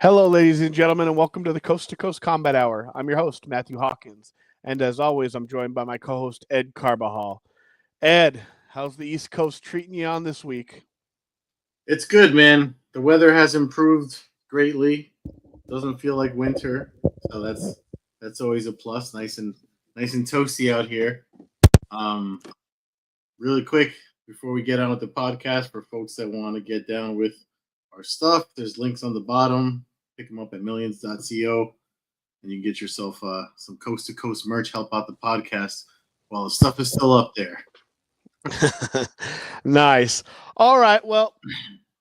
Hello, ladies and gentlemen, and welcome to the Coast-to-Coast Combat Hour. I'm your host, Matthew Hawkins, and as always, I'm joined by my co-host, Ed Carbajal. Ed, how's the East Coast treating you on this week? It's good, man. The weather has improved greatly. Doesn't feel like winter, so that's always a plus. Nice and toasty out here. Um, Really quick before we get on with the podcast, for folks that want to get down with our stuff, there's links on the bottom. Pick them up at millions.co, and you can get yourself some coast to coast merch. Help out the podcast while the stuff is still up there. Nice. All right. Well,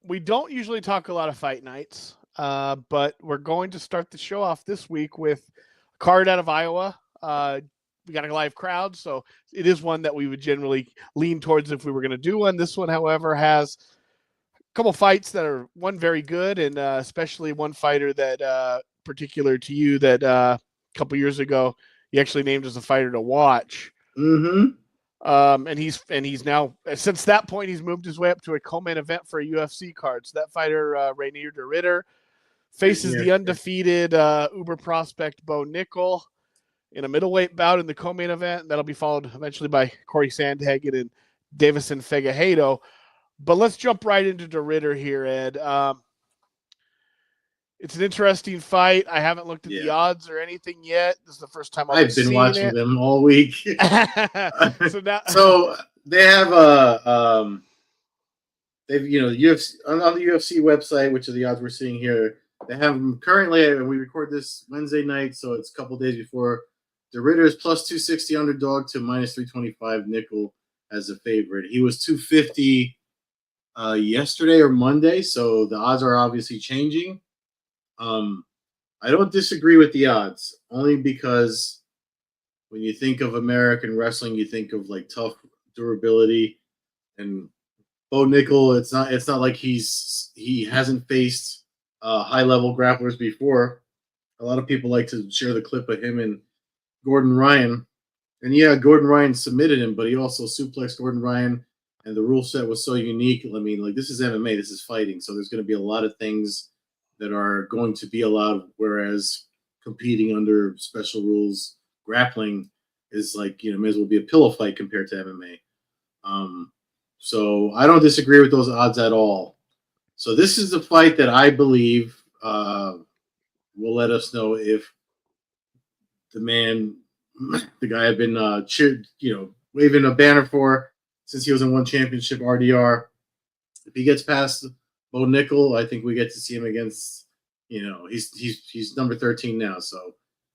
we don't usually talk a lot of fight nights, but we're going to start the show off this week with a card out of Iowa. We got a live crowd, so it is one that we would generally lean towards if we were going to do one. This one, however, has a couple fights that are one very good, and especially one fighter that particular to you that a couple years ago you actually named as a fighter to watch. Mm-hmm. And he's now, since that point, he's moved his way up to a co-main event for a UFC card. So that fighter, Rainier de Ritter, faces the undefeated Uber prospect Bo Nickel in a middleweight bout in the co-main event. That'll be followed eventually by Corey Sandhagen and Davison Figueiredo. But let's jump right into de Ritter here, Ed. It's an interesting fight. I haven't looked at the odds or anything yet. This is the first time I've been watching them all week. So they have UFC on the UFC website, which are the odds we're seeing here. They have them currently, and we record this Wednesday night, so it's a couple days before. De Ritter is plus 260 underdog to minus 325 Nickel as a favorite. He was 250 yesterday or Monday, so the odds are obviously changing. I don't disagree with the odds, only because when you think of American wrestling, you think of like tough durability, and Bo Nickel. It's not like he hasn't faced high level grapplers before. A lot of people like to share the clip of him and Gordon Ryan, and yeah, Gordon Ryan submitted him, but he also suplexed Gordon Ryan, and the rule set was so unique. I mean, like, this is MMA, this is fighting, so there's going to be a lot of things that are going to be allowed, whereas competing under special rules, grappling is like, may as well be a pillow fight compared to MMA. So I don't disagree with those odds at all. So this is the fight that I believe will let us know if the guy I've been cheered, waving a banner for since he was in one championship, RDR. If he gets past Bo Nickel, I think we get to see him against, he's number 13 now. So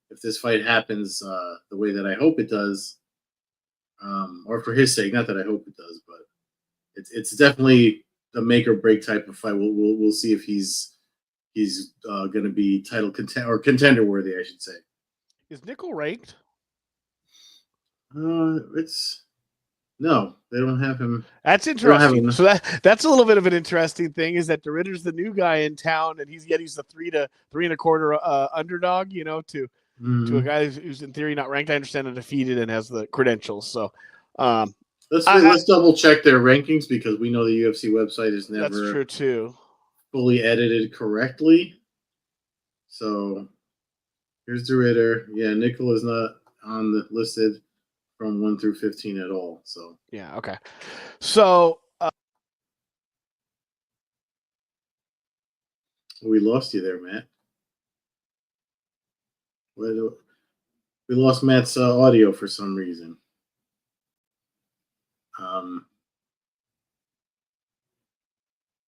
if this fight happens the way that I hope it does, or for his sake, not that I hope it does, but it's definitely a make or break type of fight. We'll see if he's going to be title contender worthy, I should say. Is Nickel ranked? No, they don't have him. That's interesting. So that's a little bit of an interesting thing, is that de Ritter's the new guy in town, and he's the 3 to 3 1/4 underdog, to a guy who's in theory not ranked. I understand undefeated and has the credentials. So let's double check their rankings, because we know the UFC website is never that's true too. fully edited correctly. So here's de Ritter. Yeah, Nickel is not on the listed from 1 through 15 at all. So yeah, okay. So we lost you there, Matt. We lost Matt's audio for some reason.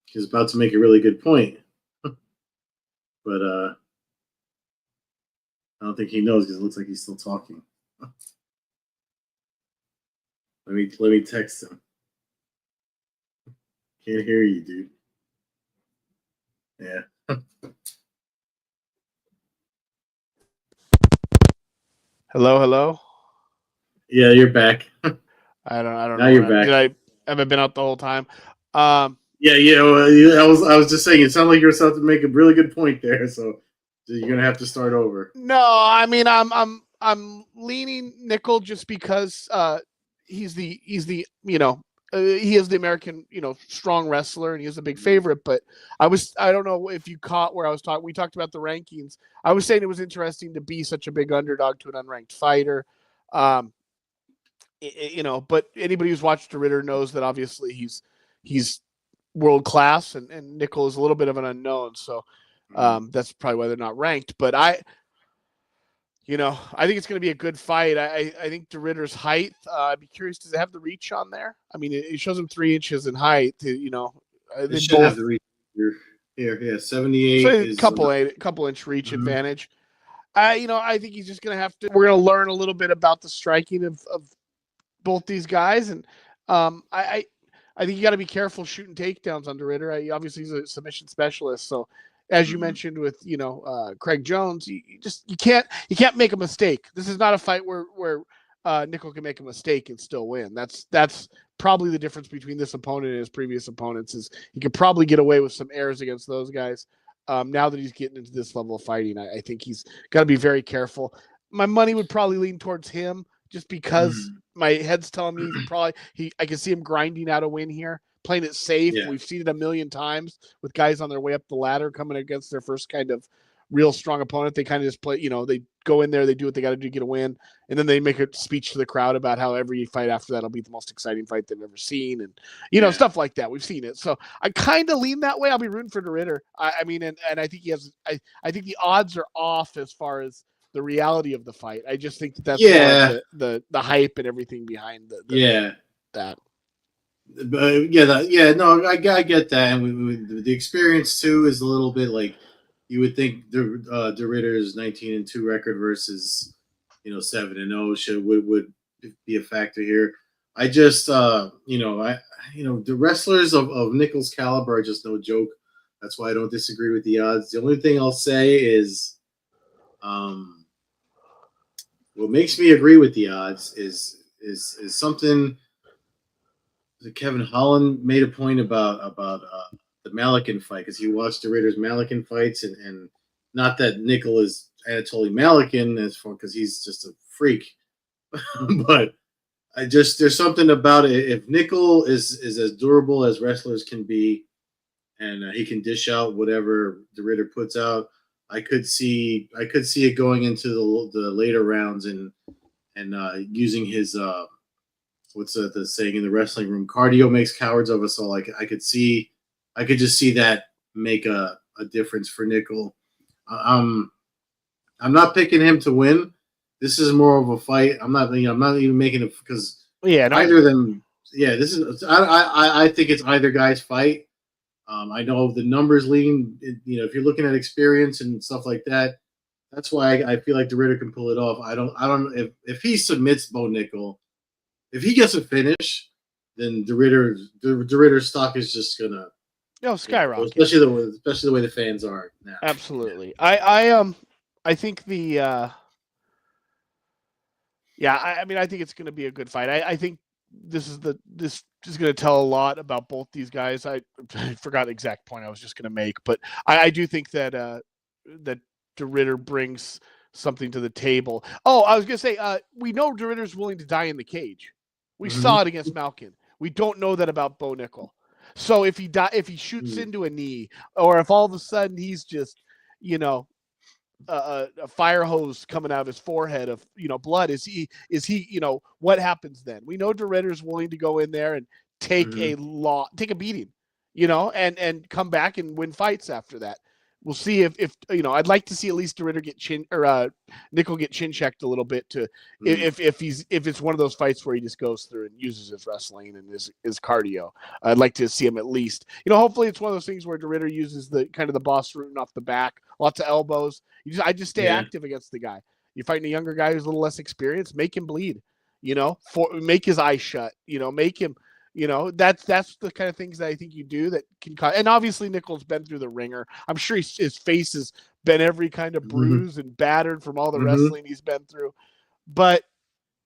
He's about to make a really good point, but I don't think he knows, because it looks like he's still talking. Let me text him. Can't hear you, dude. Yeah. Hello. Yeah, you're back. I don't now know. You're back. Have I been out the whole time? Yeah. I was just saying, it sounded like you were about to make a really good point there. So you're gonna have to start over. No, I mean, I'm leaning Nickel just because he's the he is the American, strong wrestler, and he is a big favorite. But I don't know if you caught where I was talking. We talked about the rankings. I was saying it was interesting to be such a big underdog to an unranked fighter. But anybody who's watched Ritter knows that obviously he's world class, and Nickel is a little bit of an unknown. So that's probably why they're not ranked. But I think it's going to be a good fight. I think DeRitter's height. I'd be curious. Does it have the reach on there? I mean, it shows him 3 inches in height. It should have the reach here. Yeah, 78. So a couple inch reach advantage. I think he's just going to have to. We're going to learn a little bit about the striking of both these guys, and I think you got to be careful shooting takedowns on Ritter. Obviously, he's a submission specialist, so. As you mentioned with Craig Jones, you can't make a mistake. This is not a fight where Nickel can make a mistake and still win. That's probably the difference between this opponent and his previous opponents. Is he could probably get away with some errors against those guys. Now that he's getting into this level of fighting, I think he's got to be very careful. My money would probably lean towards him just because my head's telling me I can see him grinding out a win here. Playing it safe. Yeah. We've seen it a million times with guys on their way up the ladder coming against their first kind of real strong opponent. They kind of just play, they go in there, they do what they got to do to get a win, and then they make a speech to the crowd about how every fight after that will be the most exciting fight they've ever seen, and stuff like that. We've seen it. So I kind of lean that way. I'll be rooting for DeRitter. I mean, and I think he has. I think the odds are off as far as the reality of the fight. I just think that's the hype and everything behind that. But I get that, and the experience too is a little bit like you would think. The Ritter's 19-2 record versus 7-0 would be a factor here. I just the wrestlers of Nickel's caliber are just no joke. That's why I don't disagree with the odds. The only thing I'll say is, what makes me agree with the odds is something. Kevin Holland made a point about the Malikin fight because he watched DeRitter's Malikin fights, and not that Nickel is Anatoly Malikin because he's just a freak, but there's something about it. If Nickel is as durable as wrestlers can be, and he can dish out whatever DeRitter puts out, I could see it going into the later rounds and using his. What's the saying in the wrestling room? Cardio makes cowards of us all. I could just see that make a difference for Nickel. I'm not picking him to win. This is more of a fight. I'm not even making it because either of them. Yeah, this is. I think it's either guy's fight. I know the numbers lean. If you're looking at experience and stuff like that, that's why I feel like DeRitter can pull it off. I don't. If he submits Bo Nickel. If he gets a finish, then DeRitter's stock is just gonna skyrocket. Especially the way the fans are now. Absolutely. I think I think it's gonna be a good fight. I think this is going to tell a lot about both these guys. I forgot the exact point I was just gonna make, but I do think that that DeRitter brings something to the table. Oh, I was gonna say we know DeRitter's willing to die in the cage. We saw it against Malkin. We don't know that about Bo Nickel. So if he shoots into a knee, or if all of a sudden he's just, a fire hose coming out of his forehead of blood, is he what happens then? We know DeRitter's willing to go in there and take a beating, and come back and win fights after that. We'll see if I'd like to see at least DeRitter get Nickel get chin checked a little bit to if it's one of those fights where he just goes through and uses his wrestling and his cardio. I'd like to see him at least. Hopefully it's one of those things where DeRitter uses the kind of the boss rooting off the back, lots of elbows. I just stay active against the guy. You're fighting a younger guy who's a little less experienced, make him bleed. Make his eyes shut. Make him. That's the kind of things that I think you do that can cause. And obviously Nickel's been through the ringer. I'm sure his face has been every kind of bruise and battered from all the wrestling he's been through. But,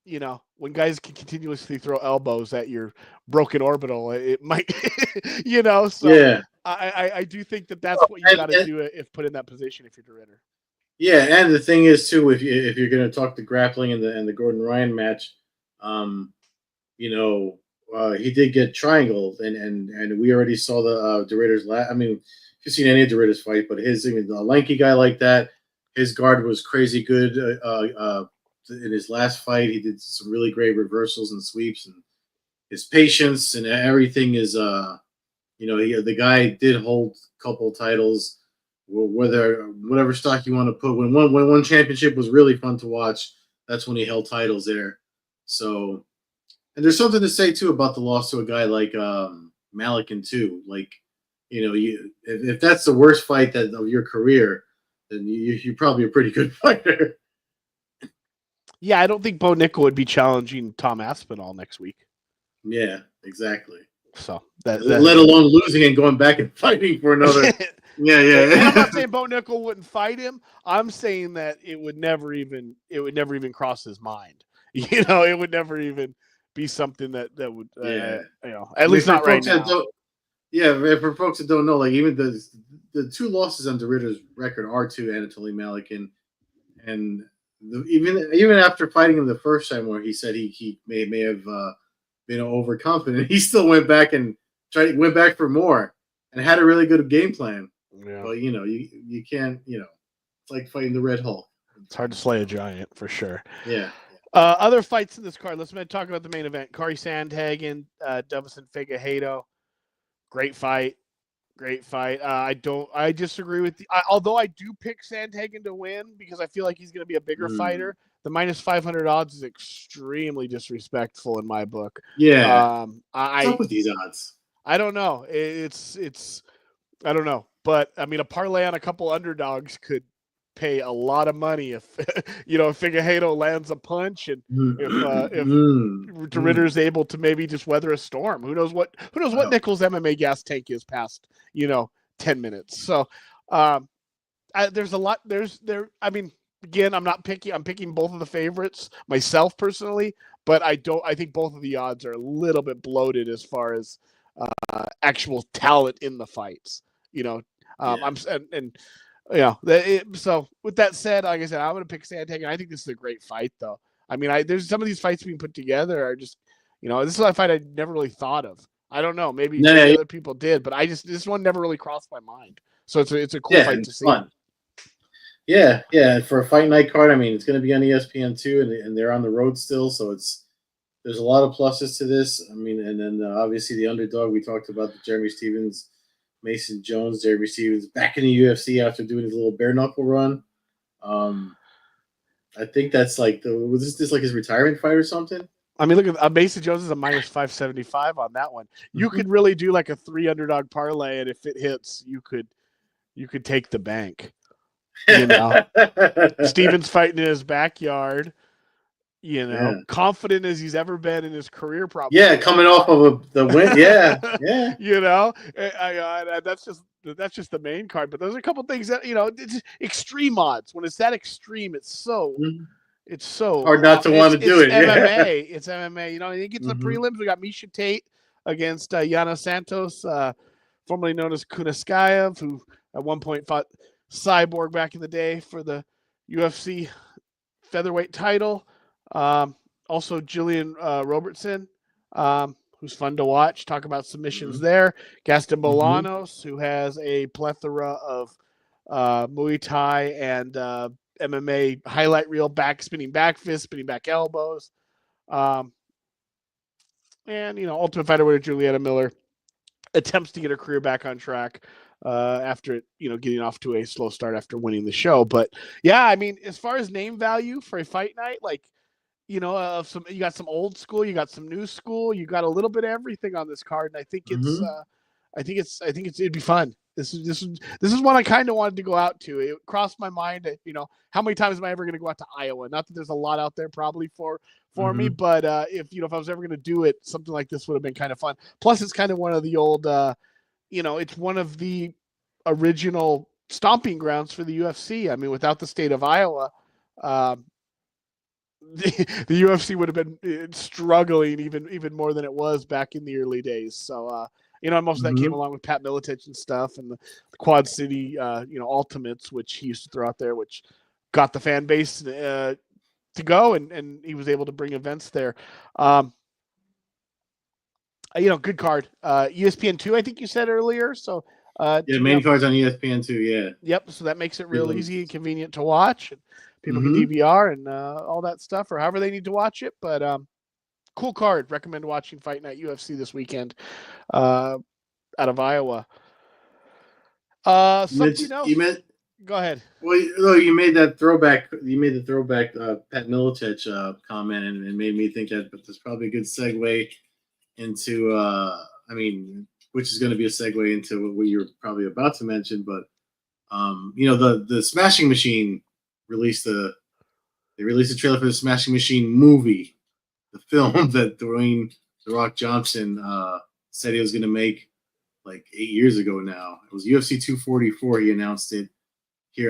when guys can continuously throw elbows at your broken orbital, it might, so yeah. I do think that's what you got to do if put in that position if you're DeRitter. Yeah, and the thing is too, if you're going to talk the grappling and the Gordon Ryan match, he did get triangled, and we already saw the Raiders. I mean, if you've seen any of the Raiders fight, but his, I mean, a lanky guy like that, his guard was crazy good. In his last fight, he did some really great reversals and sweeps, and his patience and everything is the guy did hold a couple titles. Whether whatever stock you want to put, when one championship was really fun to watch, that's when he held titles there. So, and there's something to say too about the loss to a guy like Malikin too. Like, if that's the worst fight of your career, then you're probably a pretty good fighter. Yeah, I don't think Bo Nickel would be challenging Tom Aspinall next week. Yeah, exactly. So let alone losing and going back and fighting for another. Yeah. I'm not saying Bo Nickel wouldn't fight him. I'm saying that it would never even cross his mind. It would never even be something that would at least not right now. For folks that don't know, like even the two losses on Ritter's record are to Anatoly Malikin, and even after fighting him the first time, where he said he may have been overconfident, he still went back for more and had a really good game plan. Yeah. But you can't, it's like fighting the Red Hulk. It's hard to slay a giant for sure. Yeah. Other fights in this card. Let's talk about the main event. Corey Sandhagen, Davison Figueiredo. Great fight. I disagree with although I do pick Sandhagen to win because I feel like he's going to be a bigger fighter. The minus 500 odds is extremely disrespectful in my book. Yeah. What's up with these odds? I don't know. I don't know. But I mean, a parlay on a couple underdogs could pay a lot of money if if Figueiredo lands a punch and if Ritter's able to maybe just weather a storm. Who knows what Nichols' MMA gas tank is past 10 minutes. So there's a lot. I mean, again, I'm picking both of the favorites myself personally, but I think both of the odds are a little bit bloated as far as actual talent in the fights. So with that said, like I said, I'm going to pick Sandhagen. I think this is a great fight, though. I mean, there's some of these fights being put together are just, this is a fight I never really thought of. I don't know, maybe other people did, but this one never really crossed my mind. So it's a cool fight to see. Fun. Yeah. For a fight night card, I mean, it's going to be on ESPN too, and they're on the road still, so there's a lot of pluses to this. I mean, and then obviously the underdog we talked about, the Jeremy Stephens. Mason Jones, Jeremy Stephens back in the UFC after doing his little bare knuckle run. I think that's like was this like his retirement fight or something? I mean, look at Mason Jones is a minus 575 on that one. You could really do like a 3 underdog parlay, and if it hits, you could take the bank. Stephens fighting in his backyard. Confident as he's ever been in his career, probably. Yeah, coming off of the win. Yeah. That's just the main card. But there's a couple things that it's extreme odds. When it's that extreme, it's so hard not to want to do it. MMA. It's MMA. You get to the prelims. We got Misha Tate against Yana Santos, formerly known as Kunaskayev, who at one point fought Cyborg back in the day for the UFC featherweight title. Also Jillian Robertson, who's fun to watch. Talk about submissions there. Gaston Bolanos, who has a plethora of Muay Thai and MMA highlight reel spinning back fists, spinning back elbows. And Ultimate Fighter winner Julietta Miller attempts to get her career back on track after getting off to a slow start after winning the show. But yeah, I mean, as far as name value for a fight night, like you got some old school, you got some new school, you got a little bit of everything on this card, and I think it'd be fun. This is one I kind of wanted to go out to. It crossed my mind that, how many times am I ever going to go out to Iowa? Not that there's a lot out there probably for me, but if I was ever going to do it, something like this would have been kind of fun. Plus, it's kind of one of the old, it's one of the original stomping grounds for the UFC. I mean, without the state of Iowa, the UFC would have been struggling even more than it was back in the early days. So, most of that came along with Pat Miletich and stuff, and the Quad City, Ultimates, which he used to throw out there, which got the fan base to go, and he was able to bring events there. Good card. ESPN2, I think you said earlier. So Yeah, main card's on ESPN2. Yeah. Yep. So that makes it real easy and convenient to watch. And people can DVR and all that stuff, or however they need to watch it. But cool card. Recommend watching Fight Night UFC this weekend out of Iowa. Something else. Go ahead. Well, you made that throwback. You made the throwback Pat Militich comment, and it made me think that that's probably a good segue into. Which is going to be a segue into what you're probably about to mention. But the Smashing Machine released a trailer for the Smashing Machine movie, the film that Dwayne "The Rock" Johnson said he was going to make like 8 years ago now. It was UFC 244. He announced it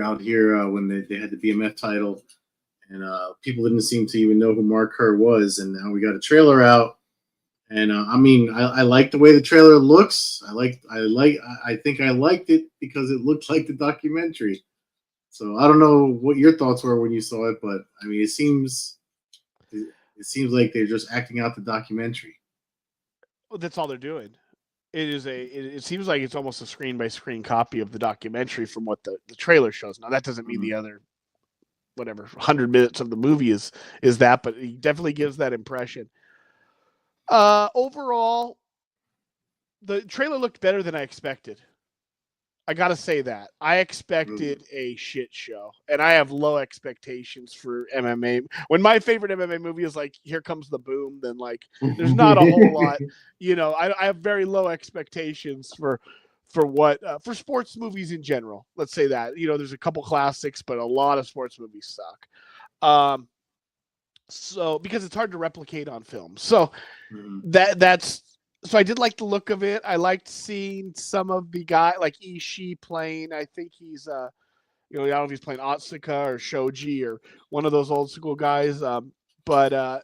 out here when they had the BMF title, and people didn't seem to even know who Mark Kerr was, and now we got a trailer out, and I like the way the trailer looks. I think I liked it because it looked like the documentary. So I don't know what your thoughts were when you saw it, but I mean, it seems like they're just acting out the documentary. Well, that's all they're doing. It seems like it's almost a screen by screen copy of the documentary from what the trailer shows. Now that doesn't mean the other 100 minutes of the movie is that, but it definitely gives that impression. Overall, the trailer looked better than I expected. I gotta say that. I expected a shit show, and I have low expectations for MMA. When my favorite MMA movie is like Here Comes the Boom, then like there's not a whole lot. I have very low expectations for what for sports movies in general. Let's say that. There's a couple classics, but a lot of sports movies suck. So because it's hard to replicate on film. So that's. So I did like the look of it. I liked seeing some of the guy like Ishii playing. I think he's I don't know if he's playing Otsuka or Shoji or one of those old school guys. But I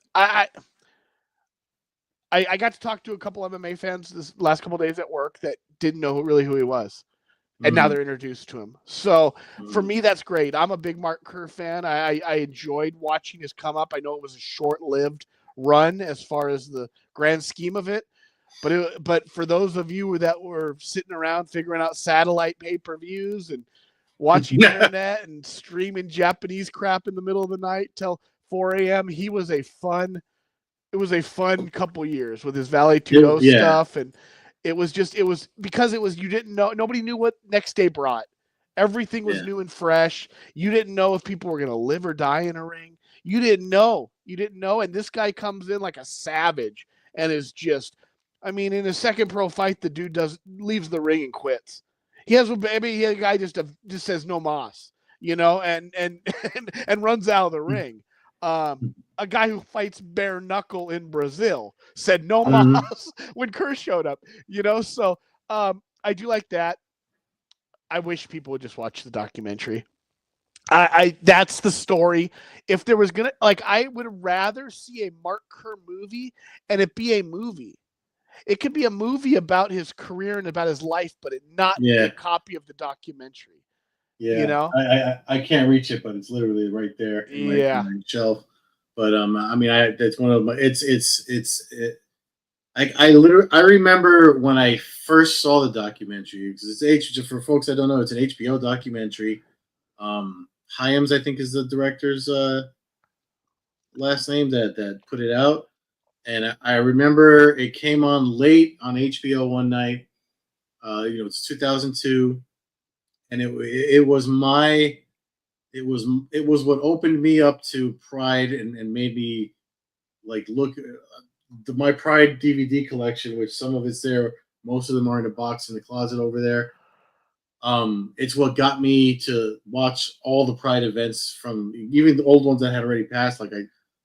got to talk to a couple MMA fans this last couple of days at work that didn't know who he was. And now they're introduced to him. So for me, that's great. I'm a big Mark Kerr fan. I enjoyed watching his come up. I know it was a short-lived run as far as the grand scheme of it, but for those of you that were sitting around figuring out satellite pay-per-views and watching internet and streaming Japanese crap in the middle of the night till 4 a.m., it was a fun couple years with his Vale Tudo stuff, and it was because you didn't know, nobody knew what next day brought. Everything was new and fresh. You didn't know if people were going to live or die in a ring. You didn't know. And this guy comes in like a savage and is just, in his second pro fight, the dude leaves the ring and quits. A guy just says no mas, and runs out of the ring. A guy who fights bare knuckle in Brazil said no mas when Kerr showed up, So I do like that. I wish people would just watch the documentary. That's the story. If there was I would rather see a Mark Kerr movie and it be a movie. It could be a movie about his career and about his life, but it not be a copy of the documentary. Yeah, I can't reach it, but it's literally right there in my shelf. But that's one of my. I remember when I first saw the documentary, because it's for folks that don't know, it's an HBO documentary. Hyams, I think, is the director's last name that put it out, and I remember it came on late on HBO one night. It's 2002, and it was what opened me up to Pride and made me like look at my Pride DVD collection, which some of it's there, most of them are in a box in the closet over there. It's what got me to watch all the Pride events, from even the old ones that had already passed. Like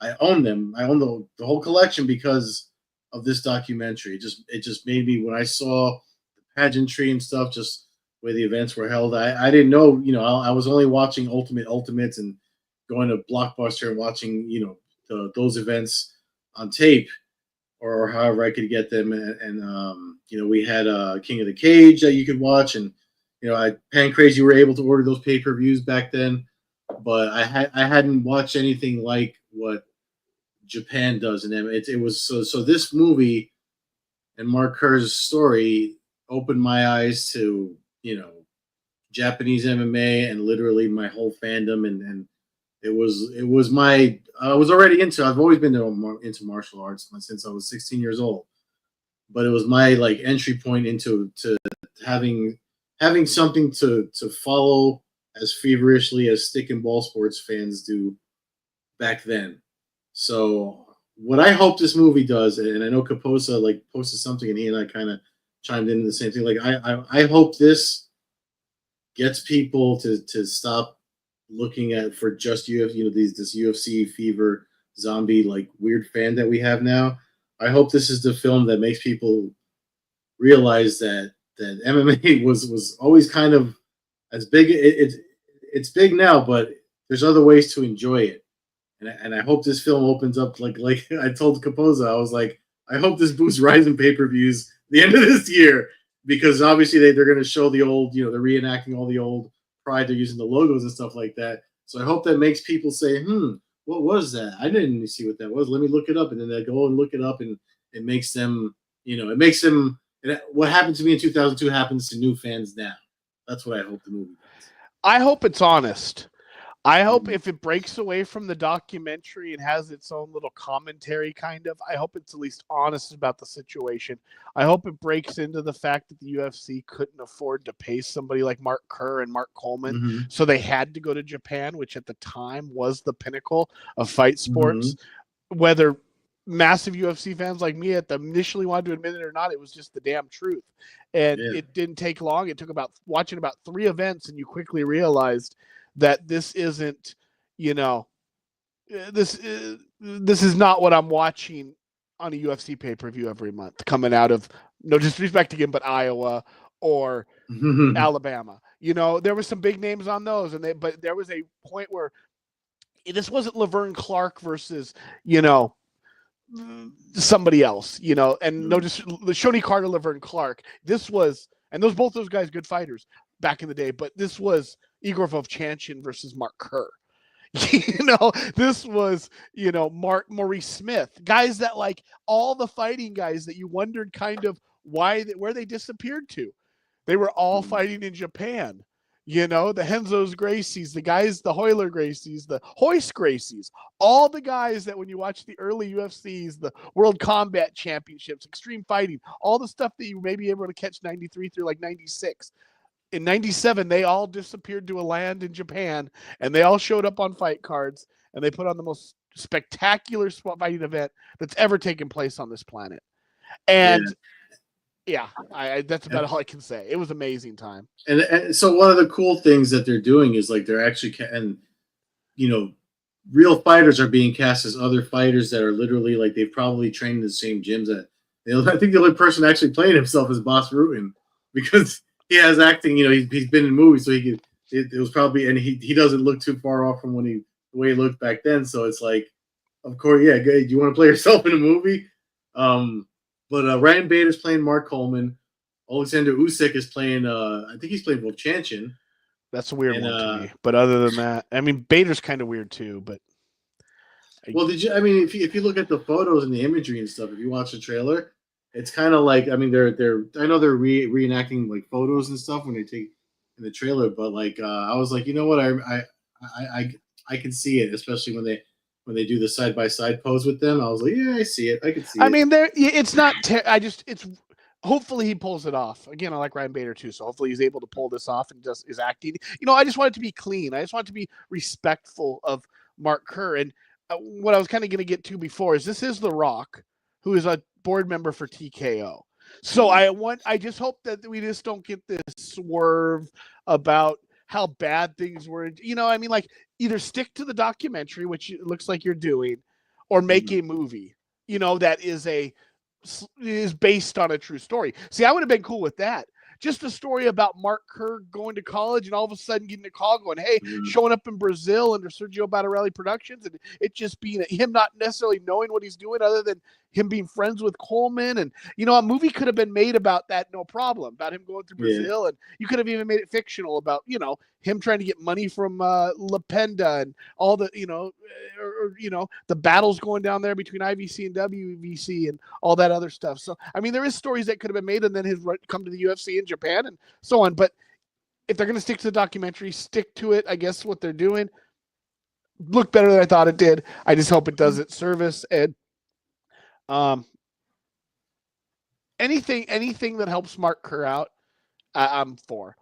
I own them. I own the whole collection because of this documentary. It just made me, when I saw the pageantry and stuff, just where the events were held. I didn't know, I was only watching Ultimates and going to Blockbuster and watching, those events on tape or however I could get them. And we had King of the Cage that you could watch, and Pan Crazy were able to order those pay-per-views back then, but I hadn't watched anything like what Japan does in MMA. It was so this movie and Mark Kerr's story opened my eyes to, Japanese MMA and literally my whole fandom, and it was my I was already into I've always been into martial arts since I was 16 years old, but it was my like entry point into to having something to follow as feverishly as stick and ball sports fans do back then. So what I hope this movie does, and I know Kaposa like posted something, and he and I kind of chimed in the same thing. Like I hope this gets people to stop looking at for just UFC, this UFC fever zombie like weird fan that we have now. I hope this is the film that makes people realize that MMA was always kind of as big. It's big now, but there's other ways to enjoy it. And I hope this film opens up like I told Kaposa, I was like, I hope this boosts Rising pay-per-views the end of this year, because obviously they're going to show the old, they're reenacting all the old Pride. They're using the logos and stuff like that. So I hope that makes people say, what was that? I didn't see what that was. Let me look it up. And then they go and look it up, and it makes them, what happened to me in 2002 happens to new fans now. That's what I hope the movie does. I hope it's honest. I hope if it breaks away from the documentary and has its own little commentary kind of, I hope it's at least honest about the situation. I hope it breaks into the fact that the UFC couldn't afford to pay somebody like Mark Kerr and Mark Coleman. So they had to go to Japan, which at the time was the pinnacle of fight sports. Whether massive UFC fans like me initially wanted to admit it or not, it was just the damn truth. And it didn't take long. It took watching about 3 events, and you quickly realized that this isn't, this is not what I'm watching on a UFC pay-per-view every month coming out of, no disrespect again, but Iowa or Alabama. There was some big names on those, but there was a point where this wasn't Laverne Clark versus, somebody else, and no, just Shoney Carter, Laverne Clark. This was, and both those guys good fighters back in the day, but this was Igor Vovchanchin versus Mark Kerr. This was, Maurice Smith, guys that like all the fighting guys that you wondered kind of where they disappeared to. They were all fighting in Japan. The Henzo's Gracies, the guys, the Hoyler Gracies, the Hoist Gracies, all the guys that when you watch the early UFCs, the World Combat Championships, Extreme Fighting, all the stuff that you may be able to catch 93 through like 96. In 97, they all disappeared to a land in Japan, and they all showed up on fight cards, and they put on the most spectacular fighting event that's ever taken place on this planet. And that's about all I can say. It was an amazing time. And so one of the cool things that they're doing is like they're actually, real fighters are being cast as other fighters that are literally like they've probably trained in the same gyms. I think the only person actually playing himself is Boss Rutan, because he has acting, he's been in movies, so it was probably, and he doesn't look too far off from the way he looked back then. So it's like, of course, do you want to play yourself in a movie? But Ryan Bader's playing Mark Coleman. Alexander Usyk is playing, I think he's playing Vovchanchin. That's a weird one to me. But other than that, I mean, Bader's kind of weird too, but. Well, if you look at the photos and the imagery and stuff, if you watch the trailer, it's kind of like, I mean, I know they're reenacting like photos and stuff when they take in the trailer, but like I was like, you know what, I can see it, especially when they do the side by side pose with them. I was like, yeah, I see it, I can see it. I mean, it's not. It's hopefully he pulls it off. Again, I like Ryan Bader too, so hopefully he's able to pull this off and just is acting. I just want it to be clean. I just want it to be respectful of Mark Kerr. And what I was kind of going to get to before is this is The Rock, who is a board member for TKO. So I just hope that we just don't get this swerve about how bad things were. I mean, like either stick to the documentary, which it looks like you're doing, or make a movie, that is based on a true story. See, I would have been cool with that. just a story about Mark Kerr going to college and all of a sudden getting a call going, hey, Mhm. showing up in Brazil under Sergio Battarelli Productions, and it just being him not necessarily knowing what he's doing other than him being friends with Coleman. And, a movie could have been made about that, no problem, about him going through Brazil. And you could have even made it fictional about, him trying to get money from Lependa and all the, the battles going down there between IVC and WVC and all that other stuff. So, I mean, there is stories that could have been made and then his come to the UFC in Japan and so on. But if they're going to stick to the documentary, stick to it. I guess what they're doing looked better than I thought it did. I just hope it does its service. And anything that helps Mark Kerr out, I'm for.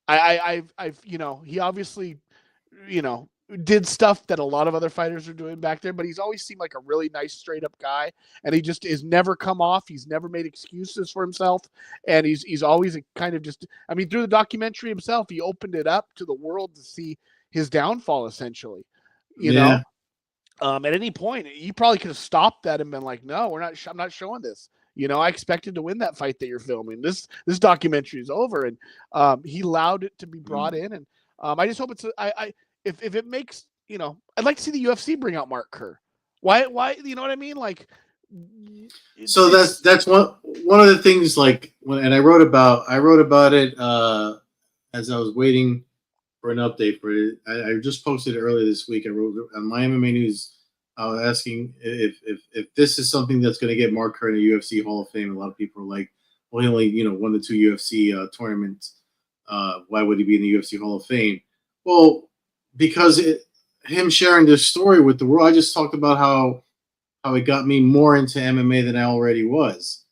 I've he obviously, did stuff that a lot of other fighters are doing back there, but he's always seemed like a really nice, straight up guy. And he just is never come off. He's never made excuses for himself. And he's always kind of just, I mean, through the documentary himself, he opened it up to the world to see his downfall, essentially, you know? At any point, you probably could have stopped that and been like, no, I'm not showing this. I expected to win that fight that you're filming. This documentary is over. And he allowed it to be brought in. And I just hope it's, if it makes, I'd like to see the UFC bring out Mark Kerr. Why, you know what I mean? Like, so that's one of the things, like, and I wrote about it as I was waiting for an update for it. I just posted it earlier this week. I wrote on my MMA News asking if this is something that's going to get Mark Kerr in the UFC Hall of Fame. A lot of people are like, well, he only won the 2 UFC tournaments. Why would he be in the UFC Hall of Fame? Well, because him sharing this story with the world. I just talked about how it got me more into MMA than I already was.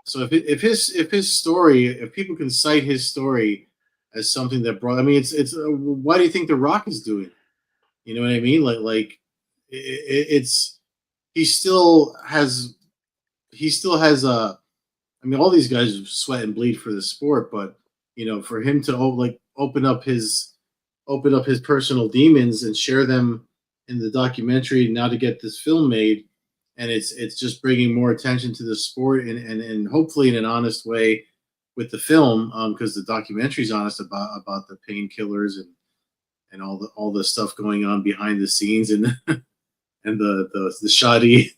So if his story, if people can cite his story as something that brought, I mean, it's why do you think The Rock is doing? You know what I mean? Like it's he still has I mean, all these guys sweat and bleed for the sport, but for him to open up his personal demons and share them in the documentary, now to get this film made, and it's just bringing more attention to the sport and hopefully in an honest way with the film, because the documentary is honest about the painkillers and all the stuff going on behind the scenes and and the shoddy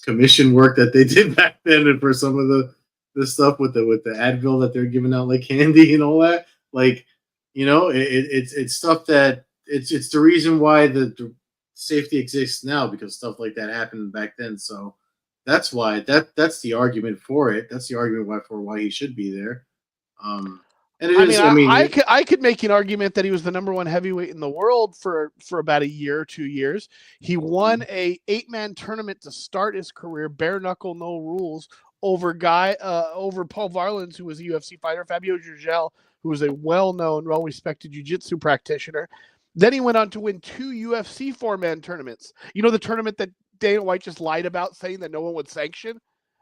commission work that they did back then, and for some of the stuff with the Advil that they're giving out like candy and all that, like, it's stuff that it's the reason why the safety exists now, because stuff like that happened back then. So that's why that's the argument for it. That's the argument why he should be there. And it is. I could make an argument that he was the #1 heavyweight in the world for about a year or 2 years. He won a 8-man tournament to start his career, bare knuckle, no rules, over Paul Varlins, who was a UFC fighter, Fabio Gurgel, who was a well-known, well-respected jiu-jitsu practitioner. Then he went on to win 2 UFC 4-man tournaments. The tournament that Dana White just lied about, saying that no one would sanction?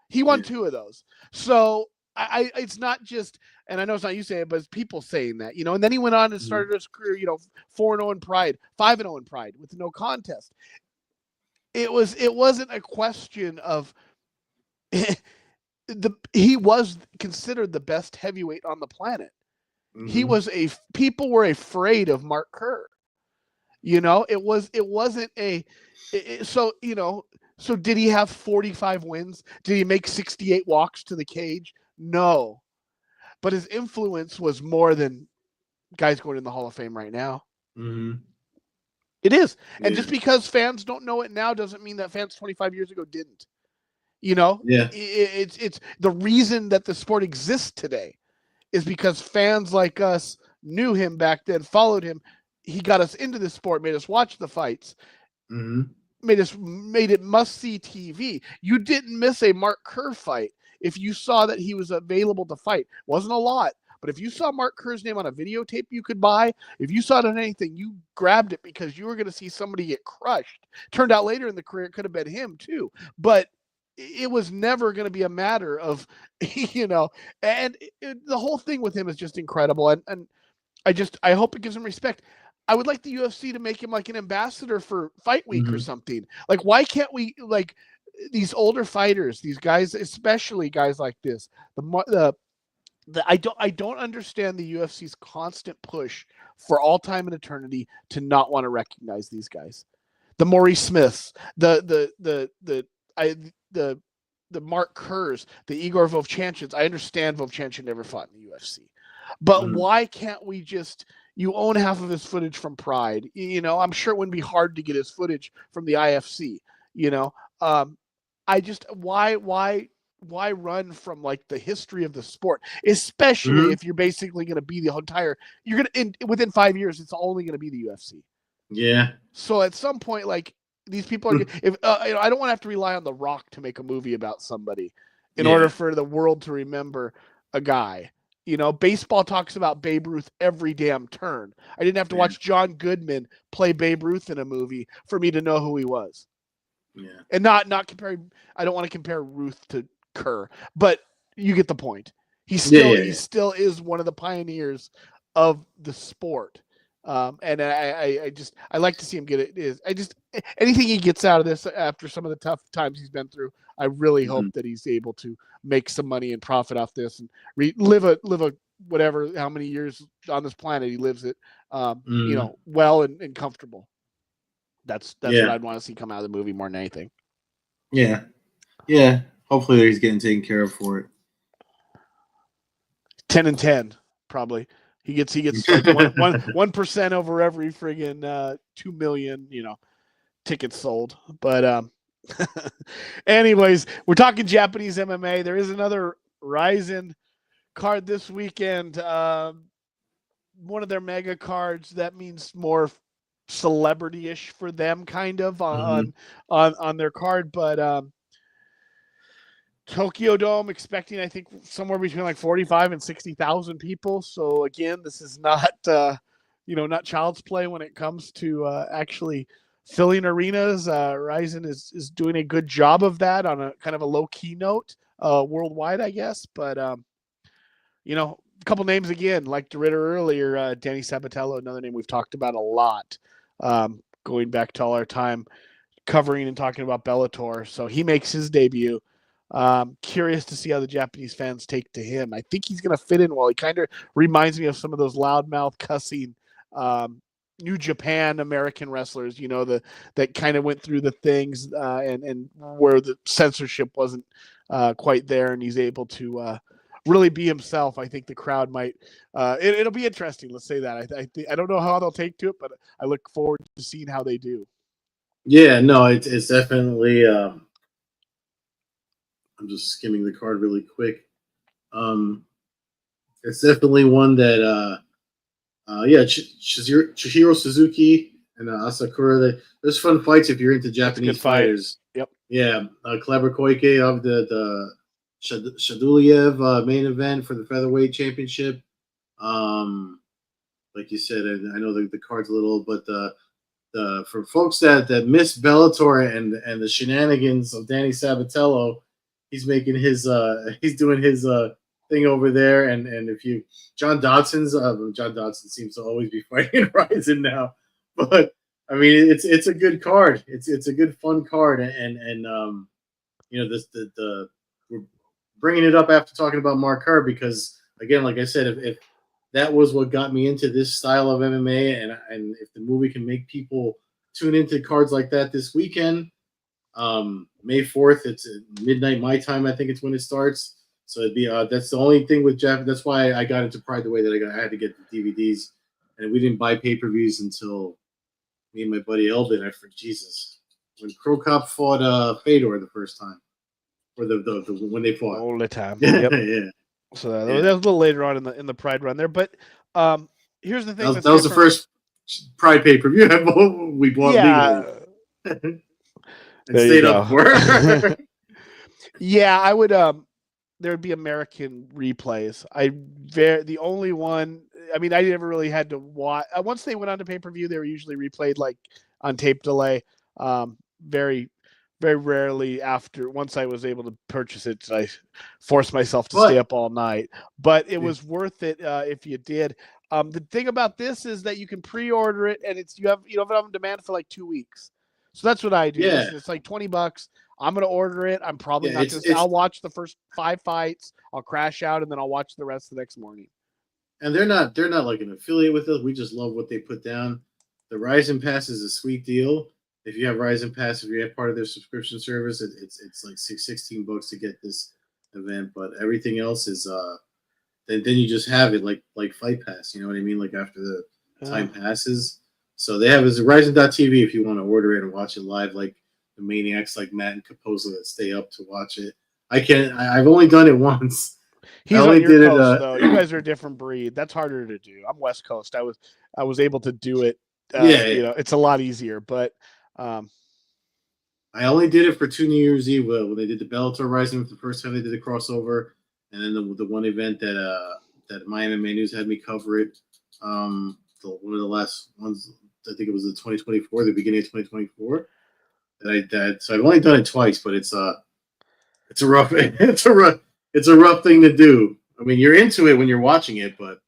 He won 2 of those. So it's not just, and I know it's not you saying it, but it's people saying that, and then he went on and started his career, 4-0 in Pride, 5-0 in Pride with no contest. It wasn't a question of he was considered the best heavyweight on the planet. He was people were afraid of Mark Kerr. It wasn't so did he have 45 wins? Did he make 68 walks to the cage? No. But his influence was more than guys going in the Hall of Fame right now. It is. And just because fans don't know it now doesn't mean that fans 25 years ago didn't. It's the reason that the sport exists today is because fans like us knew him back then, followed him. He got us into the sport, made us watch the fights, made it must-see TV. You didn't miss a Mark Kerr fight if you saw that he was available to fight. Wasn't a lot, but if you saw Mark Kerr's name on a videotape you could buy, if you saw it on anything, you grabbed it because you were going to see somebody get crushed. Turned out later in the career it could have been him too, but it was never going to be a matter of, and the whole thing with him is just incredible. And I hope it gives him respect. I would like the UFC to make him like an ambassador for Fight Week or something. Like, why can't we, like, these older fighters, these guys, especially guys like this, the I don't understand the UFC's constant push for all time and eternity to not want to recognize these guys. The Maurice Smiths, the Mark Kerrs, the Igor Vovchanchins. I understand Vovchanchin never fought in the UFC, but why can't we just? You own half of his footage from Pride. I'm sure it wouldn't be hard to get his footage from the IFC. I just why run from like the history of the sport, especially if you're basically going to be the entire. You're going to within 5 years, it's only going to be the UFC. Yeah. So at some point, like these people are, if I don't want to have to rely on The Rock to make a movie about somebody in order for the world to remember a guy. Baseball talks about Babe Ruth every damn turn. I didn't have to watch John Goodman play Babe Ruth in a movie for me to know who he was. Yeah. And not comparing. I don't want to compare Ruth to Kerr, but you get the point. He still is one of the pioneers of the sport. And I like to see him get it. Anything he gets out of this after some of the tough times he's been through, I really hope that he's able to make some money and profit off this and live a whatever, how many years on this planet he lives it, well and comfortable. That's what I'd want to see come out of the movie more than anything. Yeah. Yeah. Hopefully he's getting taken care of for it. 10-10, probably. He gets like 1% over every friggin' 2 million, tickets sold. But anyways, we're talking Japanese MMA. There is another Ryzen card this weekend. One of their mega cards that means more celebrity-ish for them, kind of on their card. But Tokyo Dome expecting, I think, somewhere between like 45 and 60,000 people. So again, this is not, not child's play when it comes to actually filling arenas. Ryzen is doing a good job of that on a kind of a low key note, worldwide, I guess. But a couple names again, like DeRitter earlier, Danny Sabatello, another name we've talked about a lot, going back to all our time covering and talking about Bellator. So he makes his debut. Curious to see how the Japanese fans take to him. I think he's going to fit in well. He kind of reminds me of some of those loudmouth cussing New Japan American wrestlers, that kind of went through the things and where the censorship wasn't quite there, and he's able to really be himself. I think the crowd might. It'll be interesting. Let's say that. I don't know how they'll take to it, but I look forward to seeing how they do. Yeah, no, it's definitely. I'm just skimming the card really quick. It's definitely one that, Chihiro Suzuki and Asakura. There's fun fights if you're into Japanese fighters. Yep. Yeah, Kleber Koike of the Shaduliev main event for the featherweight championship. Like you said, I know the card's a little, but for folks that miss Bellator and the shenanigans of Danny Sabatello. He's making his he's doing his thing over there, and if you John Dodson seems to always be fighting Ryzen now, but I mean it's a good card. It's a good fun card, and this we're bringing it up after talking about Mark Kerr because again, like I said, if that was what got me into this style of MMA, and if the movie can make people tune into cards like that this weekend. May 4th, it's midnight my time. I think it's when it starts. So it'd be that's the only thing with Jeff. That's why I got into Pride the way that I had to get the DVDs, and we didn't buy pay-per-views until me and my buddy Elvin. Jesus, when Crow Cop fought Fedor the first time, or the when they fought all the time. Yep. Yeah. So that was a little later on in the Pride run there, but here's the thing. That was the first Pride pay-per-view we bought legally. And stayed up for. Yeah, I would. There would be American replays. The only one. I mean, I never really had to watch. Once they went on to pay-per-view, they were usually replayed like on tape delay. Very, very rarely after. Once I was able to purchase it, I forced myself to stay up all night. But it was worth it if you did. The thing about this is that you can pre-order it, and you have it on demand for like 2 weeks. So that's what I do. Yeah. It's like $20. I'm gonna order it. I'm probably Yeah, not gonna. I'll watch the first 5 fights. I'll crash out, and then I'll watch the rest the next morning. and they're not like an affiliate with us. We just love what they put down. The Ryzen Pass is a sweet deal. If you have Ryzen Pass, if you have part of their subscription service, it's like $16 to get this event. But everything else is then you just have it like Fight Pass. You know what I mean? Like after the time passes. So they have is Ryzen.tv if you want to order it and watch it live, like the maniacs like Matt and Capozzo that stay up to watch it. I've only done it once. He's on your coast, though. You guys are a different breed. That's harder to do. I'm West Coast. I was able to do it. You know, it's a lot easier. But I only did it for 2 New Year's Eve when they did the Bellator Rising for the first time they did the crossover, and then the one event that My MMA News had me cover it. One of the last ones, I think it was the 2024, the beginning of 2024. So I've only done it twice, but it's a rough it's a rough thing to do. I mean, you're into it when you're watching it, but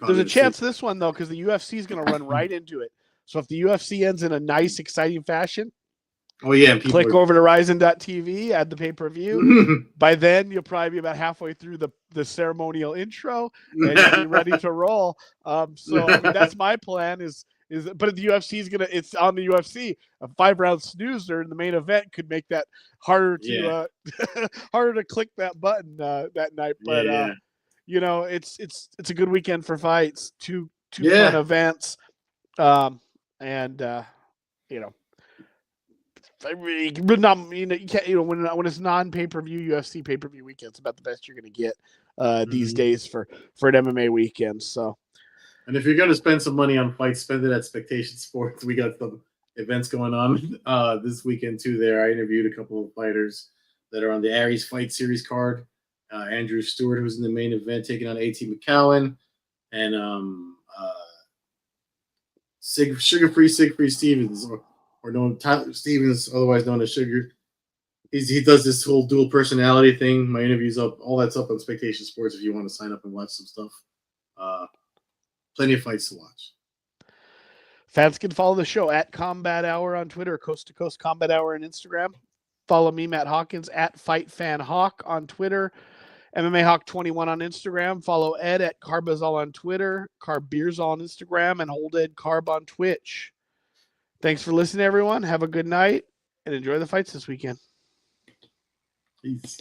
there's a chance this one though, because the UFC is going to run right into it. So if the UFC ends in a nice, exciting fashion, click over to Ryzen.tv, add the pay-per-view. By then, you'll probably be about halfway through the ceremonial intro, and you'll be ready to roll. So I mean, that's my plan. But the UFC is it's on the UFC. A 5-round snoozer in the main event could make that harder to harder to click that button that night. But you know, it's a good weekend for fights. Two fun events, and you know. You can't. You know, when it's non-pay-per-view UFC pay-per-view weekend, it's about the best you're going to get these days for an MMA weekend. So, and if you're going to spend some money on fights, spend it at Spectation Sports. We got some events going on this weekend too. There, I interviewed a couple of fighters that are on the Aries Fight Series card. Andrew Stewart, who's in the main event, taking on A.T. McCowan, and Sugar-Free Stevens. Or known Tyler Stevens, otherwise known as Sugar. He does this whole dual personality thing. My interview's up, all that's up on Spectation Sports if you want to sign up and watch some stuff. Plenty of fights to watch. Fans can follow the show at Combat Hour on Twitter, Coast-to-Coast Combat Hour on Instagram. Follow me, Matt Hawkins, at FightFanHawk on Twitter. MMA Hawk 21 on Instagram. Follow Ed at Carbazol on Twitter, Carbeerzol on Instagram, and Hold Ed Carb on Twitch. Thanks for listening, everyone. Have a good night and enjoy the fights this weekend. Peace.